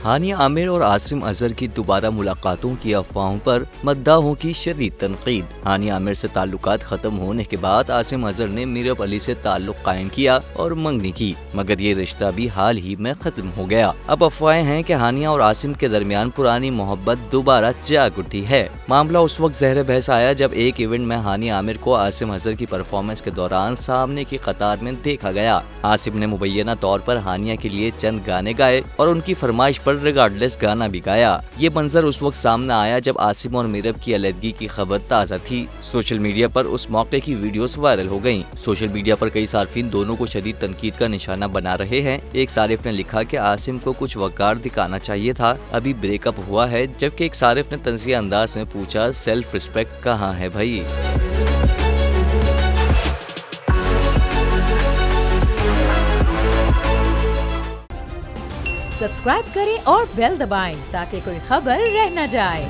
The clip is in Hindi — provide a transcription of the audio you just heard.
हानिया आमिर और आसिम अजहर की दोबारा मुलाकातों की अफवाहों पर मद्दाहों की शदीद तनकीद। हानिया आमिर से ताल्लुकात खत्म होने के बाद आसिम अजहर ने मीरब अली से ताल्लुक कायम किया और मंगनी की, मगर ये रिश्ता भी हाल ही में खत्म हो गया। अब अफवाहें हैं कि हानिया और आसिम के दरमियान पुरानी मोहब्बत दोबारा जाग उठी है। मामला उस वक्त ज़हर बहस आया जब एक इवेंट में हानिया आमिर को आसिम अजहर की परफॉर्मेंस के दौरान सामने की कतार में देखा गया। आसिम ने मुबैना तौर पर हानिया के लिए चंद गाने गाए और उनकी फरमाइश पर रिगार्डलेस गाना भी गाया। ये मंजर उस वक्त सामने आया जब आसिम और मीरब की अलहदगी की खबर ताज़ा थी। सोशल मीडिया पर उस मौके की वीडियोस वायरल हो गयी। सोशल मीडिया पर कई सार्फिन दोनों को शदीद तनकीद का निशाना बना रहे हैं। एक सारिफ ने लिखा कि आसिम को कुछ वक़ार दिखाना चाहिए था, अभी ब्रेकअप हुआ है, जबकि एक सारिफ ने तंज़िया अंदाज में पूछा सेल्फ रिस्पेक्ट कहाँ है भाई। सब्सक्राइब करें और बेल दबाएं ताकि कोई खबर रह न जाए।